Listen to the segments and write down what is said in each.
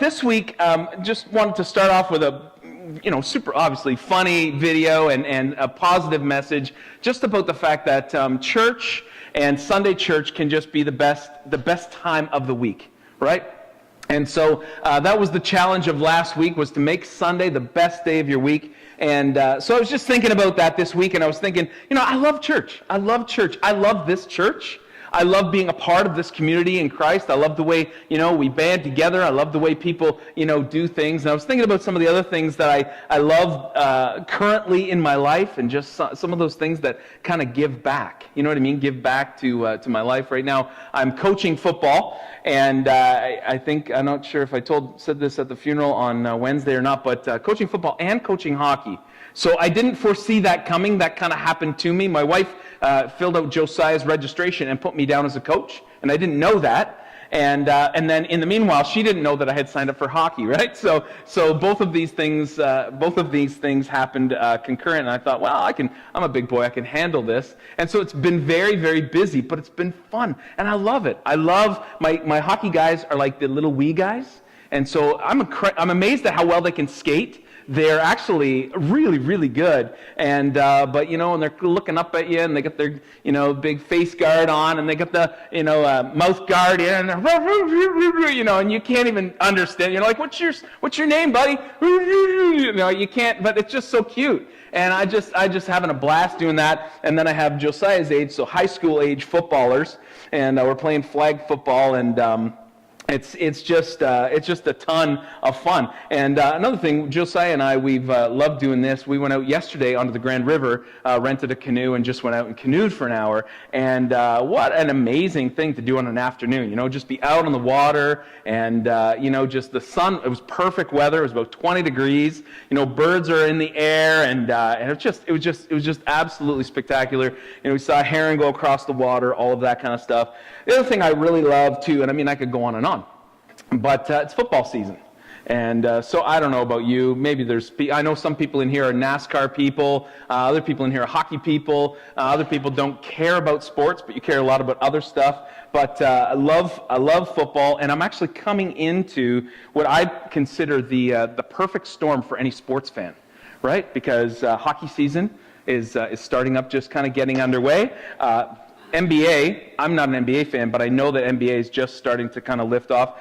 This week, just wanted to start off with a super obviously funny video and a positive message just about the fact that church and Sunday church can just be the best time of the week, right? And so that was the challenge of last week, was to make Sunday the best day of your week. And so I was just thinking about that this week, and I was thinking, I love church. I love church. I love this church. I love being a part of this community in Christ. I love the way, we band together. I love the way people, do things. And I was thinking about some of the other things that I love currently in my life, and just some of those things that kind of give back. You know what I mean? Give back to my life. Right now, I'm coaching football, and I think, I'm not sure if I said this at the funeral on Wednesday or not, but coaching football and coaching hockey. So I didn't foresee that coming. That kind of happened to me. My wife filled out Josiah's registration and put me down as a coach, and I didn't know that. And then in the meanwhile, she didn't know that I had signed up for hockey, right? So both of these things happened concurrent, and I thought, well, I'm a big boy, I can handle this. And so it's been very, very busy, but it's been fun, and I love it. I love my hockey guys are like the little wee guys, and so I'm amazed at how well they can skate. They're actually really, really good, and but and they're looking up at you, and they got their big face guard on, and they got the mouth guard in, and you can't even understand. You're like, what's your name, buddy? You can't, but it's just so cute, and I just having a blast doing that. And then I have Josiah's age, so high school age footballers, and we're playing flag football, and It's just a ton of fun. And another thing, Josiah and I, we've loved doing this. We went out yesterday onto the Grand River, rented a canoe, and just went out and canoed for an hour. And what an amazing thing to do on an afternoon. Just be out on the water, and just the sun. It was perfect weather. It was about 20 degrees. Birds are in the air, and it was just absolutely spectacular. We saw a heron go across the water, all of that kind of stuff. The other thing I really love too, and I could go on and on, but it's football season. And so I don't know about you. Maybe I know some people in here are NASCAR people. Other people in here are hockey people. Other people don't care about sports, but you care a lot about other stuff. But I love football, and I'm actually coming into what I consider the perfect storm for any sports fan, right? Because hockey season is starting up, just kind of getting underway. NBA, I'm not an NBA fan, but I know that NBA is just starting to kind of lift off.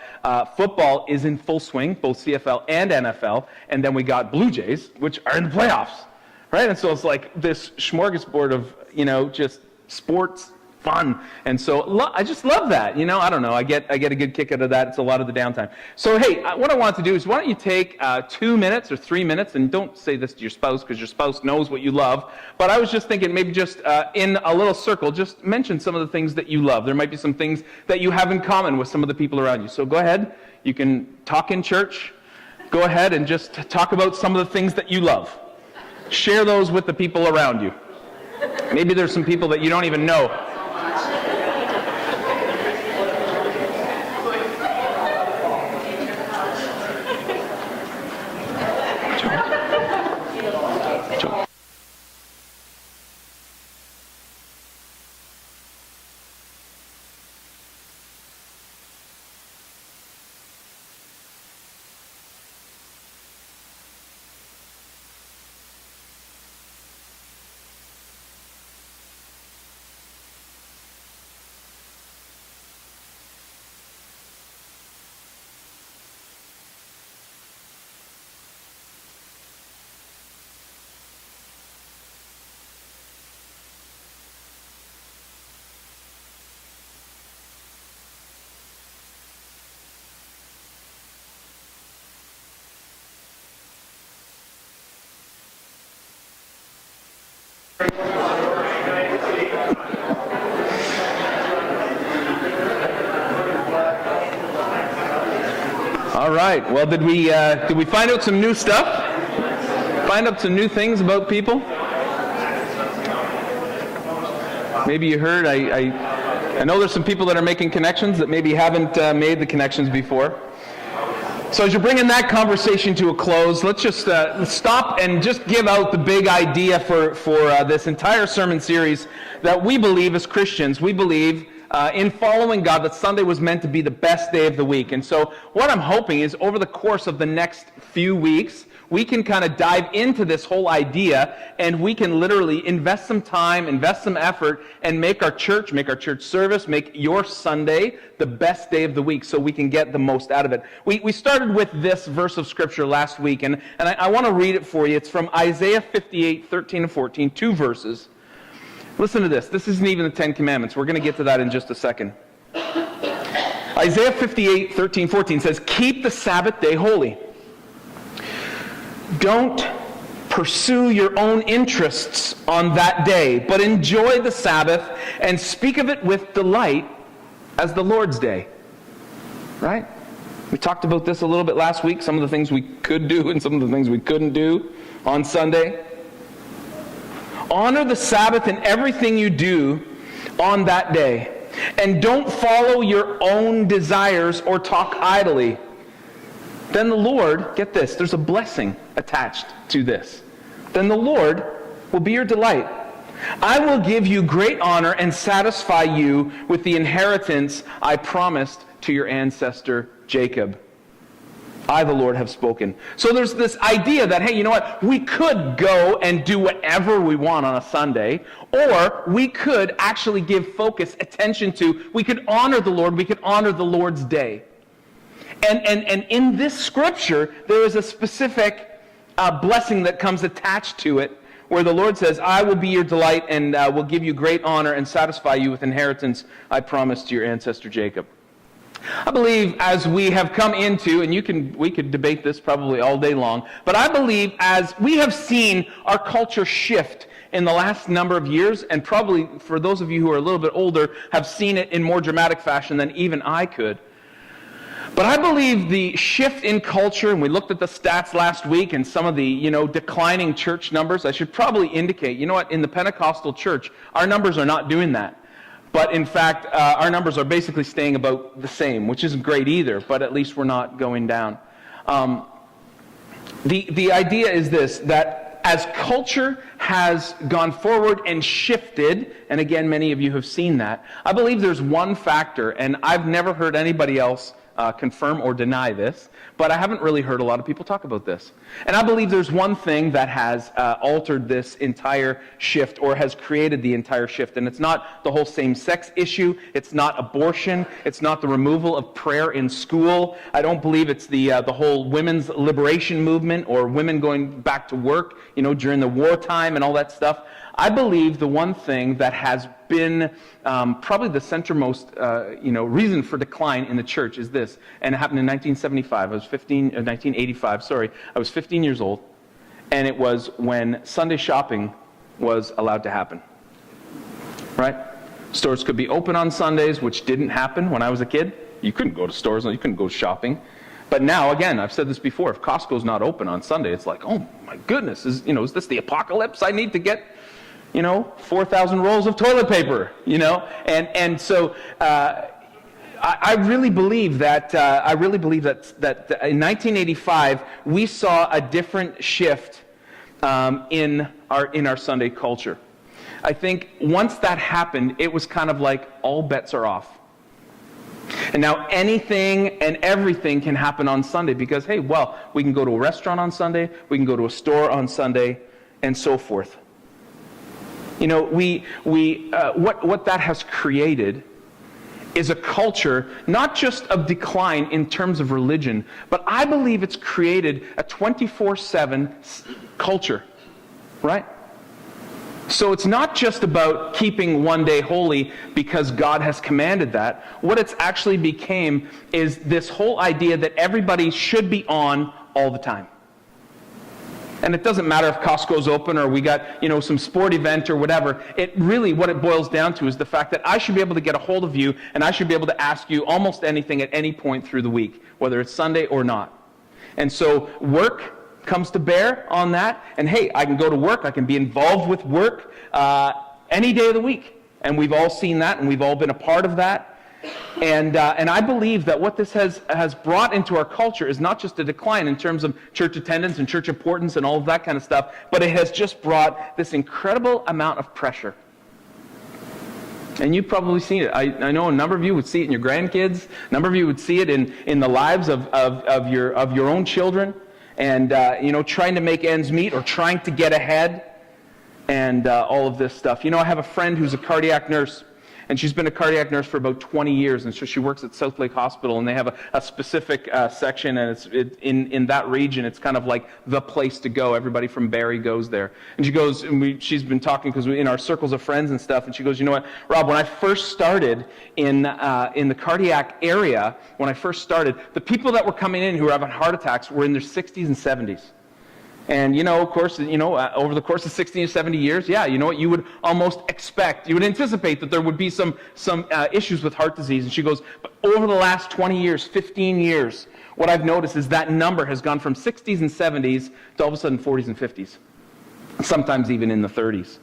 Football is in full swing, both CFL and NFL, and then we got Blue Jays, which are in the playoffs, right? And so it's like this smorgasbord of, just sports fun. And so I just love that. I don't know. I get a good kick out of that. It's a lot of the downtime. So, hey, what I want to do is, why don't you take 2 minutes or 3 minutes, and don't say this to your spouse, because your spouse knows what you love, but I was just thinking maybe just in a little circle, just mention some of the things that you love. There might be some things that you have in common with some of the people around you. So go ahead. You can talk in church. Go ahead and just talk about some of the things that you love. Share those with the people around you. Maybe there's some people that you don't even know. All right. Well, did we find out some new stuff? Find out some new things about people? Maybe you heard. I know there's some people that are making connections that maybe haven't made the connections before. So as you're bringing that conversation to a close, let's just stop and just give out the big idea for this entire sermon series that we believe as Christians, we believe in following God, that Sunday was meant to be the best day of the week. And so what I'm hoping is over the course of the next few weeks, we can kind of dive into this whole idea, and we can literally invest some time, invest some effort, and make our church service, make your Sunday the best day of the week so we can get the most out of it. We started with this verse of Scripture last week, and I want to read it for you. It's from Isaiah 58, 13 and 14, 2 verses. Listen to this. This isn't even the Ten Commandments. We're going to get to that in just a second. Isaiah 58, 13, 14 says, "Keep the Sabbath day holy. Don't pursue your own interests on that day, but enjoy the Sabbath and speak of it with delight as the Lord's day." Right? We talked about this a little bit last week, some of the things we could do and some of the things we couldn't do on Sunday. Honor the Sabbath in everything you do on that day, and don't follow your own desires or talk idly. Then the Lord, get this, there's a blessing attached to this. Then the Lord will be your delight. I will give you great honor and satisfy you with the inheritance I promised to your ancestor Jacob. I, the Lord, have spoken. So there's this idea that, hey, you know what? We could go and do whatever we want on a Sunday, or we could actually give focus, attention to, we could honor the Lord, we could honor the Lord's day. And in this scripture, there is a specific blessing that comes attached to it, where the Lord says, I will be your delight and will give you great honor and satisfy you with inheritance I promised to your ancestor Jacob. I believe as we have come into, and we could debate this probably all day long, but I believe as we have seen our culture shift in the last number of years, and probably for those of you who are a little bit older, have seen it in more dramatic fashion than even I could. But I believe the shift in culture, and we looked at the stats last week and some of the, declining church numbers, I should probably indicate, in the Pentecostal church, our numbers are not doing that. But in fact, our numbers are basically staying about the same, which isn't great either, but at least we're not going down. The idea is this, that as culture has gone forward and shifted, and again, many of you have seen that, I believe there's one factor, and I've never heard anybody else confirm or deny this, but I haven't really heard a lot of people talk about this. And I believe there's one thing that has altered this entire shift, or has created the entire shift, and it's not the whole same-sex issue, it's not abortion, it's not the removal of prayer in school, I don't believe it's the whole women's liberation movement, or women going back to work, during the wartime and all that stuff. I believe the one thing that has been probably the centermost, reason for decline in the church is this, and it happened in 1985. 1985. Sorry, I was 15 years old, and it was when Sunday shopping was allowed to happen. Right? Stores could be open on Sundays, which didn't happen when I was a kid. You couldn't go to stores, you couldn't go shopping. But now, again, I've said this before, if Costco's not open on Sunday, it's like, oh my goodness, is this the apocalypse? I need to get 4,000 rolls of toilet paper, and so I really believe that in 1985 we saw a different shift in our Sunday culture. I think once that happened, it was kind of like all bets are off. And now anything and everything can happen on Sunday because, hey, well, we can go to a restaurant on Sunday, we can go to a store on Sunday, and so forth. What that has created is a culture not just of decline in terms of religion, but I believe it's created a 24/7 culture, right? So it's not just about keeping one day holy because God has commanded that. What it's actually became is this whole idea that everybody should be on all the time. And it doesn't matter if Costco's open or we got, some sport event or whatever. It really, what it boils down to is the fact that I should be able to get a hold of you and I should be able to ask you almost anything at any point through the week, whether it's Sunday or not. And so work comes to bear on that. And hey, I can go to work, I can be involved with work any day of the week. And we've all seen that and we've all been a part of that. And I believe that what this has brought into our culture is not just a decline in terms of church attendance and church importance and all of that kind of stuff, but it has just brought this incredible amount of pressure. And you've probably seen it. I know a number of you would see it in your grandkids. A number of you would see it in the lives of your own children. And, trying to make ends meet or trying to get ahead and all of this stuff. I have a friend who's a cardiac nurse. And she's been a cardiac nurse for about 20 years, and so she works at South Lake Hospital, and they have a specific section, and it's in that region, it's kind of like the place to go. Everybody from Barrie goes there. And she goes, and she's been talking because in our circles of friends and stuff, and she goes, you know what, Rob, when I first started in the cardiac area, the people that were coming in who were having heart attacks were in their 60s and 70s. And, of course, over the course of 60 or 70 years, what you would almost expect, you would anticipate that there would be some issues with heart disease. And she goes, but over the last 20 years, 15 years, what I've noticed is that number has gone from 60s and 70s to all of a sudden 40s and 50s, sometimes even in the 30s.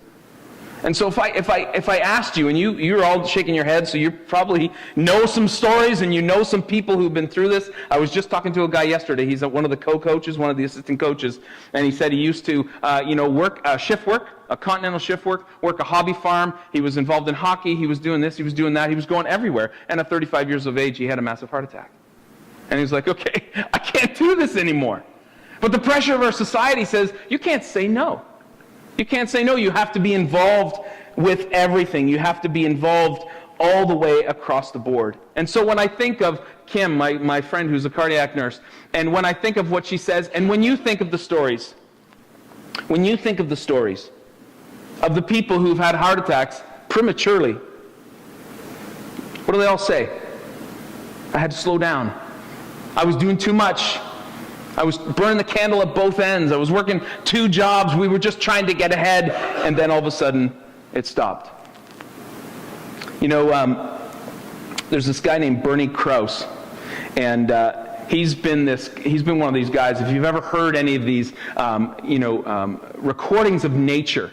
And so if I asked you, and you're all shaking your head, so you probably know some stories and you know some people who've been through this. I was just talking to a guy yesterday. He's one of the co-coaches, one of the assistant coaches, and he said he used to work shift work, a continental shift work a hobby farm. He was involved in hockey. He was doing this. He was doing that. He was going everywhere. And at 35 years of age, he had a massive heart attack. And he was like, okay, I can't do this anymore. But the pressure of our society says you can't say no. You can't say no. You have to be involved with everything. You have to be involved all the way across the board. And so when I think of Kim, my friend who's a cardiac nurse, and when I think of what she says, and when you think of the stories of the people who've had heart attacks prematurely, what do they all say? I had to slow down. I was doing too much. I was burning the candle at both ends. I was working 2 jobs. We were just trying to get ahead, and then all of a sudden, it stopped. There's this guy named Bernie Krause, and he's been one of these guys. If you've ever heard any of these, recordings of nature.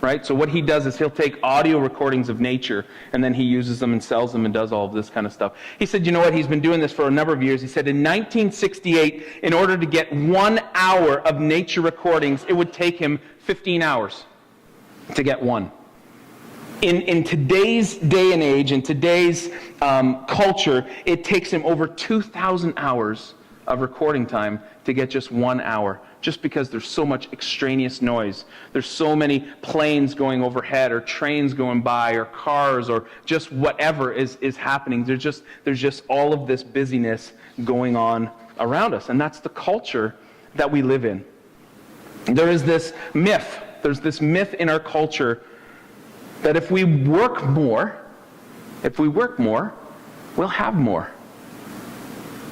Right? So what he does is he'll take audio recordings of nature, and then he uses them and sells them and does all of this kind of stuff. He said, you know what, he's been doing this for a number of years. He said in 1968, in order to get 1 hour of nature recordings, it would take him 15 hours to get one. In today's day and age, in today's culture, it takes him over 2,000 hours of recording time to get just 1 hour. Just because there's so much extraneous noise. There's so many planes going overhead or trains going by or cars or just whatever is happening. There's just all of this busyness going on around us. And that's the culture that we live in. There is this myth. There's this myth in our culture that if we work more, we'll have more.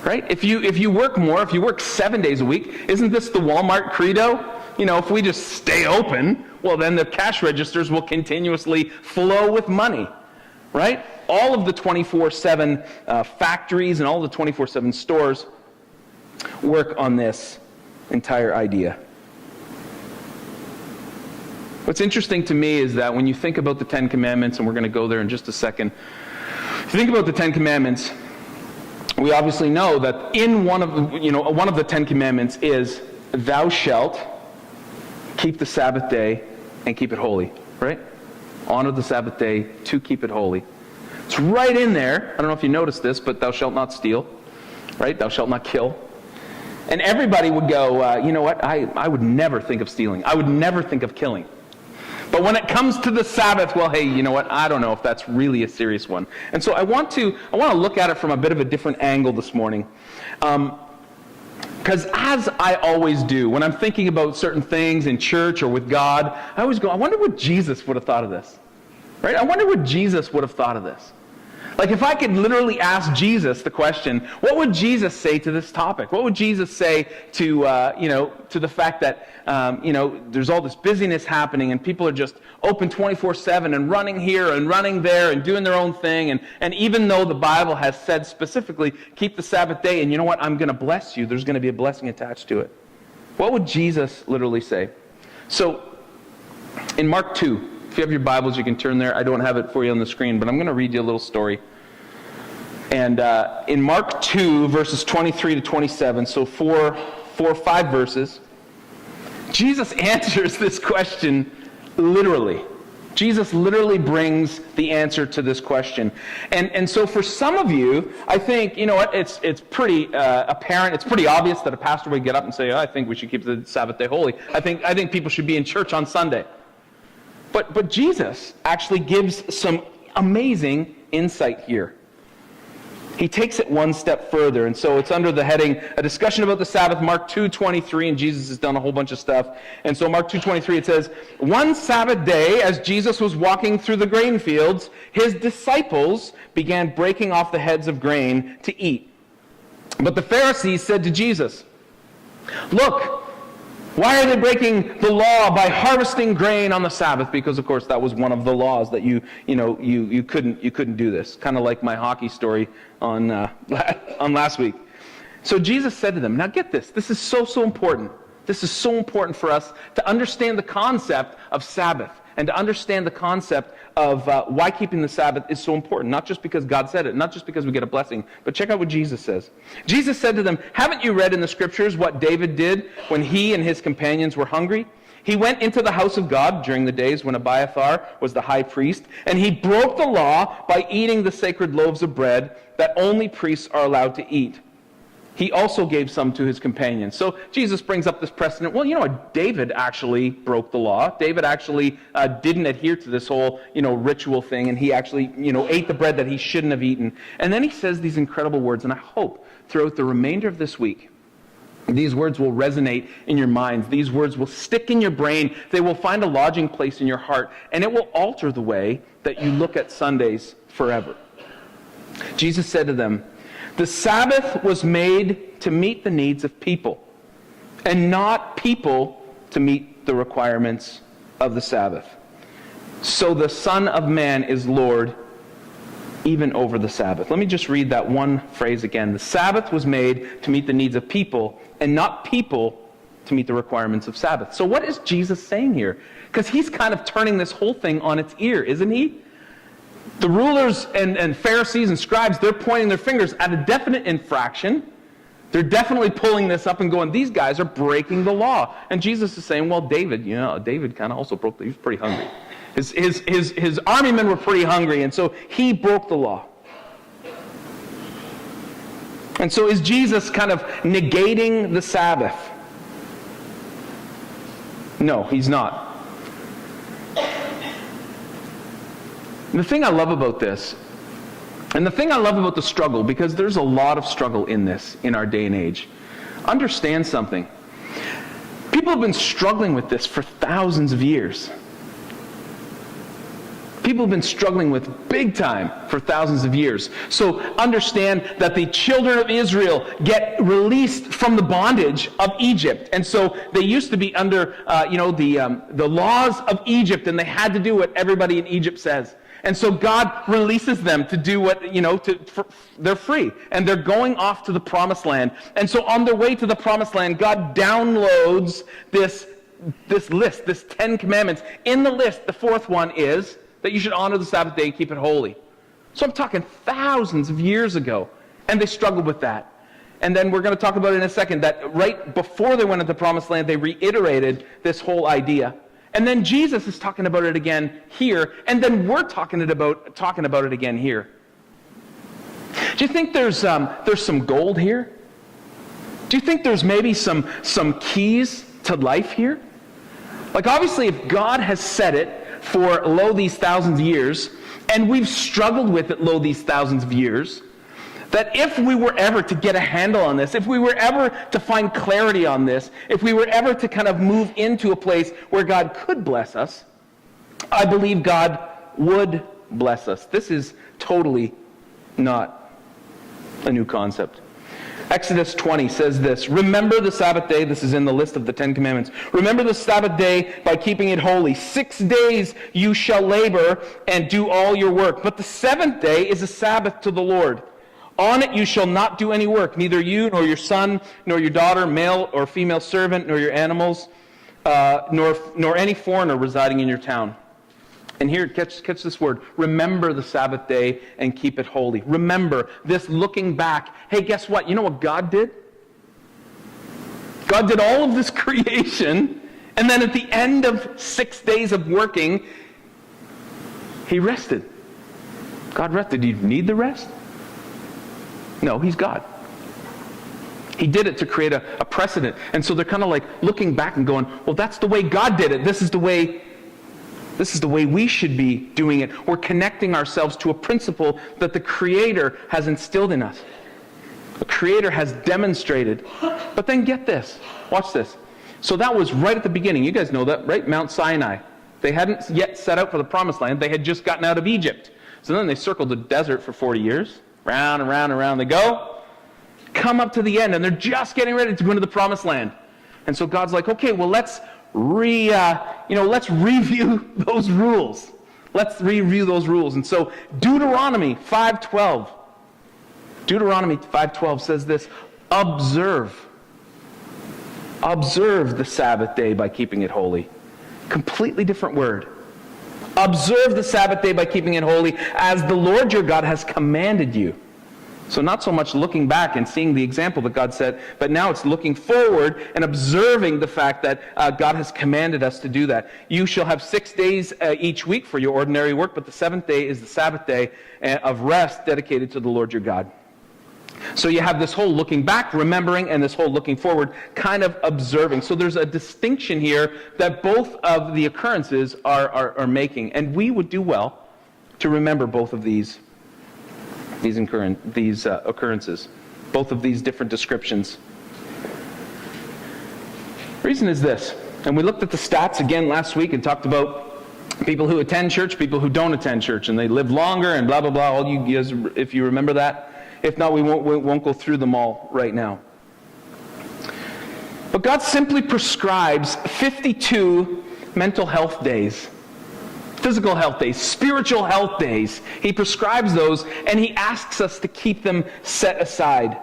Right? If you work more, if you work 7 days a week, isn't this the Walmart credo? If we just stay open, well then the cash registers will continuously flow with money. Right? All of the 24/7 factories and all the 24/7 stores work on this entire idea. What's interesting to me is that when you think about the 10 Commandments, and we're going to go there in just a second, if you think about the 10 Commandments, we obviously know that in one of the 10 Commandments is, thou shalt keep the Sabbath day and keep it holy, right? Honor the Sabbath day to keep it holy. It's right in there. I don't know if you noticed this, but thou shalt not steal, right? Thou shalt not kill. And everybody would go, you know what? I would never think of stealing. I would never think of killing. But when it comes to the Sabbath, well, hey, you know what? I don't know if that's really a serious one. And so I want to look at it from a bit of a different angle this morning. Because as I always do, when I'm thinking about certain things in church or with God, I always go, I wonder what Jesus would have thought of this. Right? I wonder what Jesus would have thought of this. Like if I could literally ask Jesus the question, what would Jesus say to this topic? What would Jesus say to the fact that there's all this busyness happening and people are just open 24/7 and running here and running there and doing their own thing, and even though the Bible has said specifically keep the Sabbath day, and you know what, I'm going to bless you, there's going to be a blessing attached to it. What would Jesus literally say? So in Mark 2, if you have your Bibles, you can turn there. I don't have it for you on the screen, but I'm going to read you a little story. And in Mark 2, verses 23 to 27, so 4 or 5 verses, Jesus answers this question literally. Jesus literally brings the answer to this question. And so for some of you, I think, you know what, it's pretty apparent, it's pretty obvious that a pastor would get up and say, I think we should keep the Sabbath day holy. I think people should be in church on Sunday. But Jesus actually gives some amazing insight here. He takes it one step further, and so it's under the heading, a discussion about the Sabbath, Mark 2:23, and Jesus has done a whole bunch of stuff. And so Mark 2:23, it says, one Sabbath day, as Jesus was walking through the grain fields, his disciples began breaking off the heads of grain to eat. But the Pharisees said to Jesus, look, why are they breaking the law by harvesting grain on the Sabbath? Because, of course, that was one of the laws that you couldn't do this. Kind of like my hockey story on last week. So Jesus said to them, now get this. This is so important. This is so important for us to understand the concept of Sabbath and to understand the concept of why keeping the Sabbath is so important. Not just because God said it, not just because we get a blessing, but check out what Jesus says. Jesus said to them, haven't you read in the scriptures what David did when he and his companions were hungry? He went into the house of God during the days when Abiathar was the high priest, and he broke the law by eating the sacred loaves of bread that only priests are allowed to eat. He also gave some to his companions. So Jesus brings up this precedent. Well, you know what? David actually broke the law. David actually didn't adhere to this whole, ritual thing, and he actually, ate the bread that he shouldn't have eaten. And then he says these incredible words, and I hope throughout the remainder of this week, these words will resonate in your minds. These words will stick in your brain. They will find a lodging place in your heart, and it will alter the way that you look at Sundays forever. Jesus said to them, the Sabbath was made to meet the needs of people, and not people to meet the requirements of the Sabbath. So the Son of Man is Lord even over the Sabbath. Let me just read that one phrase again. The Sabbath was made to meet the needs of people, and not people to meet the requirements of Sabbath. So what is Jesus saying here? Because he's kind of turning this whole thing on its ear, isn't he? The rulers and Pharisees and scribes, they're pointing their fingers at a definite infraction. They're definitely pulling this up and going, these guys are breaking the law. And Jesus is saying, well, David kind of also broke, he was pretty hungry. His army men were pretty hungry, and so he broke the law. And so is Jesus kind of negating the Sabbath? No, he's not. And the thing I love about this, and the thing I love about the struggle, because there's a lot of struggle in this in our day and age, understand something. People have been struggling with this for thousands of years. People have been struggling with big time for thousands of years. So understand that the children of Israel get released from the bondage of Egypt. And so they used to be under the laws of Egypt, and they had to do what everybody in Egypt says. And so God releases them to do what, they're free. And they're going off to the promised land. And so on their way to the promised land, God downloads this list, this 10 commandments. In the list, the fourth one is that you should honor the Sabbath day and keep it holy. So I'm talking thousands of years ago. And they struggled with that. And then we're going to talk about it in a second, that right before they went into the promised land, they reiterated this whole idea. And then Jesus is talking about it again here, and then we're talking about it again here. Do you think there's some gold here? Do you think there's maybe some keys to life here? Like, obviously, if God has said it for these thousands of years, and we've struggled with it these thousands of years, that if we were ever to get a handle on this, if we were ever to find clarity on this, if we were ever to kind of move into a place where God could bless us, I believe God would bless us. This is totally not a new concept. Exodus 20 says this, remember the Sabbath day, this is in the list of the 10 commandments. Remember the Sabbath day by keeping it holy. 6 days you shall labor and do all your work, but the seventh day is a Sabbath to the Lord. On it you shall not do any work, neither you, nor your son, nor your daughter, male or female servant, nor your animals, nor any foreigner residing in your town. And here, catch this word. Remember the Sabbath day and keep it holy. Remember this looking back. Hey, guess what? You know what God did? God did all of this creation, and then at the end of 6 days of working, He rested. God rested. Did he need the rest? No, he's God. He did it to create a precedent. And so they're kind of like looking back and going, well, that's the way God did it. This is the way we should be doing it. We're connecting ourselves to a principle that the Creator has instilled in us. The Creator has demonstrated. But then get this. Watch this. So that was right at the beginning. You guys know that, right? Mount Sinai. They hadn't yet set out for the Promised Land. They had just gotten out of Egypt. So then they circled the desert for 40 years. Round and round and round they go. Come up to the end, and they're just getting ready to go into the Promised Land. And so God's like, okay, well, let's review those rules. Let's review those rules. And so Deuteronomy 5:12 says this: observe the Sabbath day by keeping it holy. Completely different word. Observe the Sabbath day by keeping it holy, as the Lord your God has commanded you. So not so much looking back and seeing the example that God set, but now it's looking forward and observing the fact that God has commanded us to do that. You shall have 6 days each week for your ordinary work, but the seventh day is the Sabbath day of rest dedicated to the Lord your God. So you have this whole looking back, remembering, and this whole looking forward, kind of observing. So there's a distinction here that both of the occurrences are making. And we would do well to remember both of these occurrences, both of these different descriptions. Reason is this, and we looked at the stats again last week and talked about people who attend church, people who don't attend church, and they live longer and blah, blah, blah. All you guys, if you remember that. If not, we won't go through them all right now. But God simply prescribes 52 mental health days, physical health days, spiritual health days. He prescribes those, and he asks us to keep them set aside.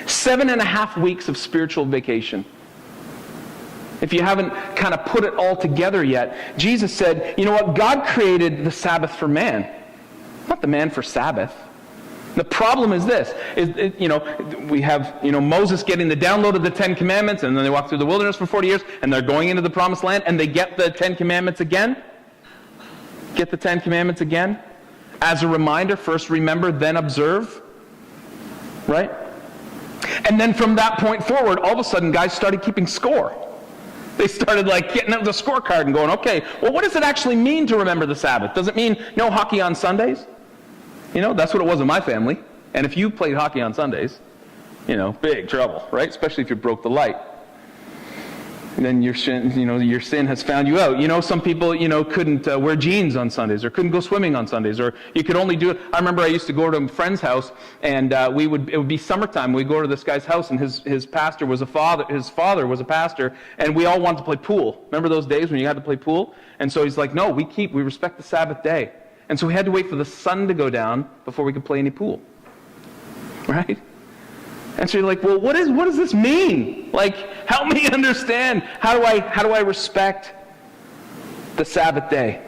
7.5 weeks of spiritual vacation. If you haven't kind of put it all together yet, Jesus said, you know what? God created the Sabbath for man, not the man for Sabbath. The problem is this, we have, Moses getting the download of the Ten Commandments, and then they walk through the wilderness for 40 years, and they're going into the Promised Land, and they get the Ten Commandments again. Get the Ten Commandments again. As a reminder, first remember, then observe. Right? And then from that point forward, all of a sudden, guys started keeping score. They started getting out the scorecard and going, okay, well, what does it actually mean to remember the Sabbath? Does it mean no hockey on Sundays? That's what it was in my family. And if you played hockey on Sundays, big trouble, right? Especially if you broke the light. And then your sin has found you out. Some people, couldn't wear jeans on Sundays, or couldn't go swimming on Sundays, or you could only do it. I remember I used to go to a friend's house, and it would be summertime. We'd go to this guy's house, and his pastor was his father was a pastor, and we all wanted to play pool. Remember those days when you had to play pool? And so he's like, no, we respect the Sabbath day. And so we had to wait for the sun to go down before we could play any pool. Right? And so you're like, well, what does this mean? Help me understand. How do I respect the Sabbath day?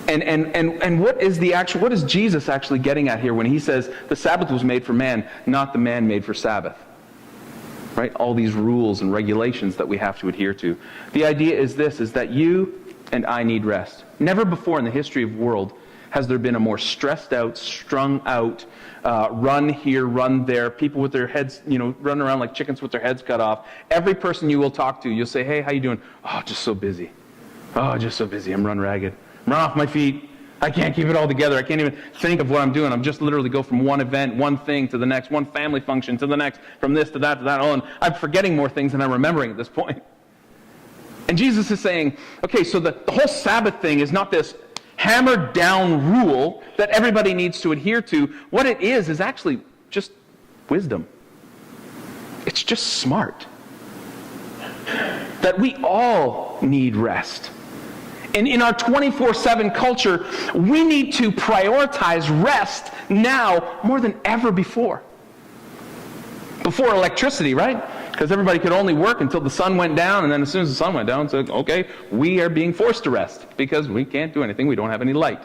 And what is Jesus actually getting at here when he says the Sabbath was made for man, not the man made for Sabbath? Right? All these rules and regulations that we have to adhere to. The idea is this, is that you and I need rest. Never before in the history of the world has there been a more stressed out, strung out, run here, run there, people with their heads, running around like chickens with their heads cut off. Every person you will talk to, you'll say, hey, how you doing? Oh, just so busy. Oh, just so busy. I'm run ragged. I'm run off my feet. I can't keep it all together. I can't even think of what I'm doing. I'm just literally go from one event, one thing to the next, one family function to the next, from this to that to that. Oh, and I'm forgetting more things than I'm remembering at this point. And Jesus is saying, okay, so the whole Sabbath thing is not this hammered down rule that everybody needs to adhere to. What it is actually just wisdom. It's just smart. That we all need rest. And in our 24/7 culture, we need to prioritize rest now more than ever before. Before electricity, right? Because everybody could only work until the sun went down, and then as soon as the sun went down, it's okay, we are being forced to rest because we can't do anything, we don't have any light.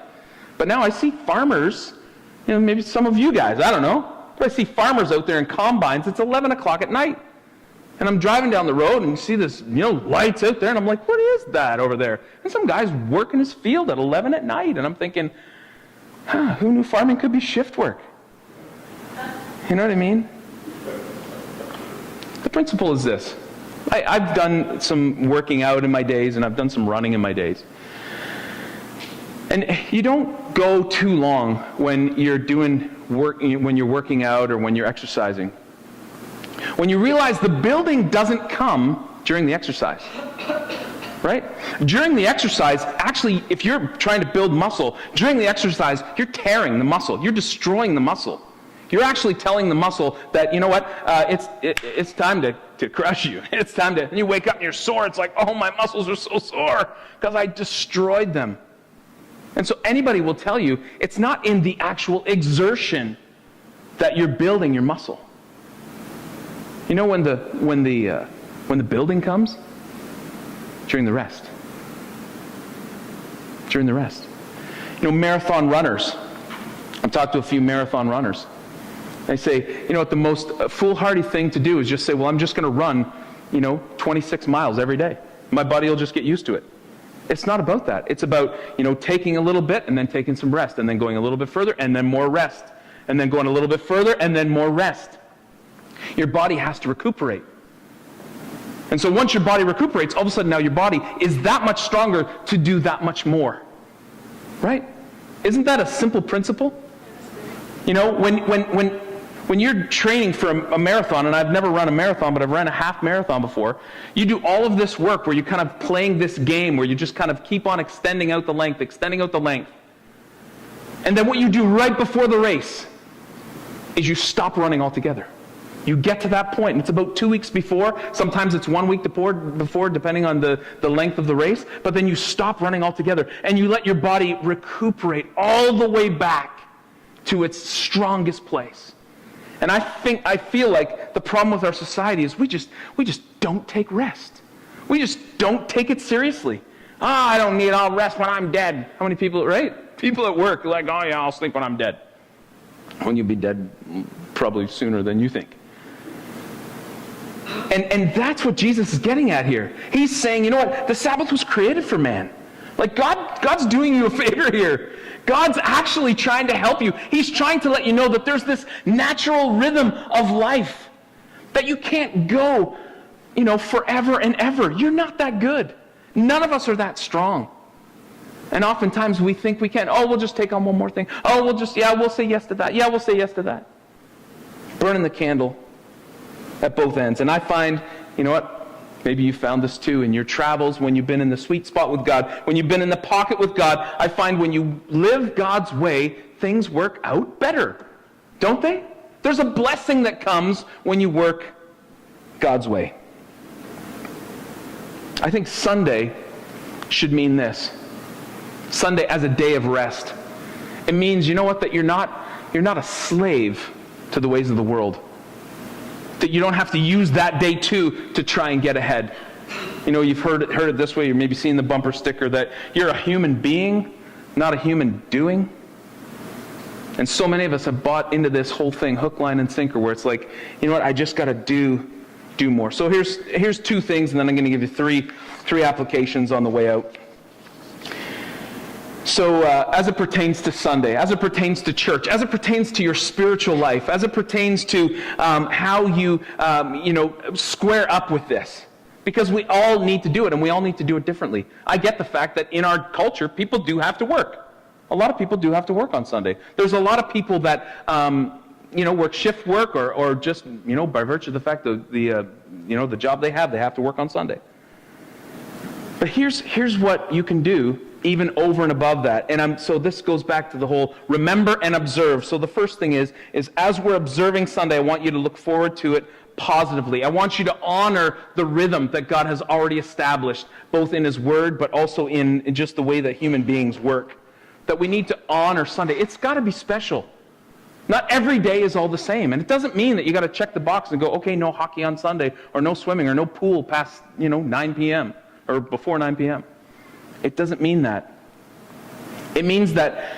But now I see farmers, maybe some of you guys, I don't know, but I see farmers out there in combines, it's 11 o'clock at night. And I'm driving down the road and you see this, lights out there, and I'm like, what is that over there? And some guy's working his field at 11 at night, and I'm thinking, who knew farming could be shift work? You know what I mean? The principle is this. I've done some working out in my days, and I've done some running in my days. And you don't go too long when you're when you're working out or when you're exercising, when you realize the building doesn't come during the exercise, right? During the exercise, actually, if you're trying to build muscle, during the exercise, you're tearing the muscle. You're destroying the muscle. You're actually telling the muscle that, you know what, it's time to crush you. It's time to, and you wake up and you're sore. It's like, oh, my muscles are so sore because I destroyed them. And so anybody will tell you, it's not in the actual exertion that you're building your muscle. You know when the building comes? During the rest. During the rest. Marathon runners. I've talked to a few marathon runners. They say, what the most foolhardy thing to do is just say, well, I'm just going to run, 26 miles every day. My body will just get used to it. It's not about that. It's about, taking a little bit and then taking some rest and then going a little bit further and then more rest and then going a little bit further and then more rest. Your body has to recuperate. And so once your body recuperates, all of a sudden now your body is that much stronger to do that much more. Right? Isn't that a simple principle? When you're training for a marathon, and I've never run a marathon, but I've run a half marathon before, you do all of this work where you're kind of playing this game where you just kind of keep on extending out the length. And then what you do right before the race is you stop running altogether. You get to that point, and it's about 2 weeks before. Sometimes it's 1 week before, depending on the length of the race. But then you stop running altogether, and you let your body recuperate all the way back to its strongest place. And I feel like the problem with our society is we just don't take rest. We just don't take it seriously. I don't need, I'll rest when I'm dead. How many people, right? People at work are like, oh yeah, I'll sleep when I'm dead. When you'll be dead probably sooner than you think. And that's what Jesus is getting at here. He's saying, you know what? The Sabbath was created for man. Like God's doing you a favor here. God's actually trying to help you. He's trying to let you know that there's this natural rhythm of life. That you can't go, forever and ever. You're not that good. None of us are that strong. And oftentimes we think we can. Oh, we'll just take on one more thing. Oh, we'll say yes to that. Yeah, we'll say yes to that. Burning the candle at both ends. And I find, maybe you found this too in your travels, when you've been in the sweet spot with God, when you've been in the pocket with God. I find when you live God's way, things work out better. Don't they? There's a blessing that comes when you work God's way. I think Sunday should mean this. Sunday as a day of rest. It means, that you're not a slave to the ways of the world. That you don't have to use that day too to try and get ahead. You've heard it this way. You're maybe seeing the bumper sticker that you're a human being, not a human doing. And so many of us have bought into this whole thing, hook, line, and sinker, where it's like, I just got to do more. So here's two things, and then I'm going to give you three applications on the way out. So as it pertains to Sunday, as it pertains to church, as it pertains to your spiritual life, as it pertains to how you, square up with this. Because we all need to do it, and we all need to do it differently. I get the fact that in our culture, people do have to work. A lot of people do have to work on Sunday. There's a lot of people that, work shift work or just, by virtue of the fact that the job they have to work on Sunday. But here's what you can do even over and above that. And so this goes back to the whole remember and observe. So the first thing is as we're observing Sunday, I want you to look forward to it positively. I want you to honor the rhythm that God has already established, both in His Word, but also in just the way that human beings work. That we need to honor Sunday. It's got to be special. Not every day is all the same. And it doesn't mean that you got to check the box and go, okay, no hockey on Sunday, or no swimming, or no pool past, 9 p.m. or before 9 p.m. It doesn't mean that. It means that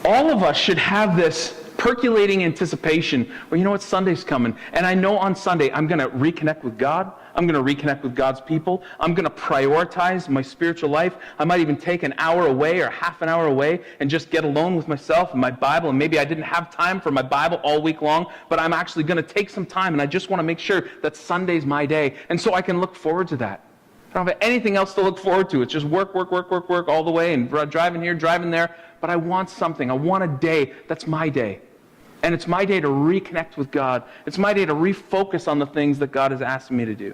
all of us should have this percolating anticipation. Well, you know what? Sunday's coming. And I know on Sunday I'm going to reconnect with God. I'm going to reconnect with God's people. I'm going to prioritize my spiritual life. I might even take an hour away or half an hour away and just get alone with myself and my Bible. And maybe I didn't have time for my Bible all week long, but I'm actually going to take some time, and I just want to make sure that Sunday's my day. And so I can look forward to that. I don't have anything else to look forward to. It's just work all the way, and driving here, driving there. But I want something. I want a day that's my day. And it's my day to reconnect with God. It's my day to refocus on the things that God has asked me to do.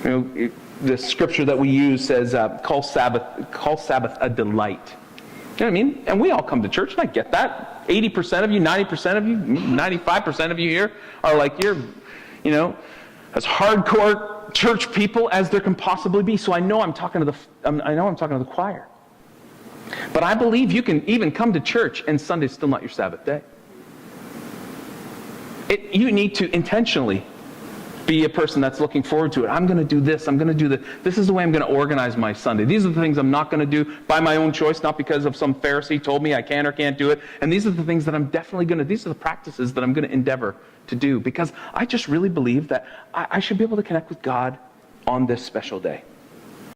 You know, the scripture that we use says, call Sabbath a delight. You know what I mean? And we all come to church, and I get that. 80% of you, 90% of you, 95% of you here are like, you're, as hardcore church people as there can possibly be. So I know I'm talking to the choir. But I believe you can even come to church and Sunday's still not your Sabbath day. You need to intentionally be a person that's looking forward to it. I'm going to do this. I'm going to do this. This is the way I'm going to organize my Sunday. These are the things I'm not going to do by my own choice, not because of some Pharisee told me I can or can't do it. And these are the things that I'm definitely going to, these are the practices that I'm going to endeavor to do, because I just really believe that I should be able to connect with God on this special day.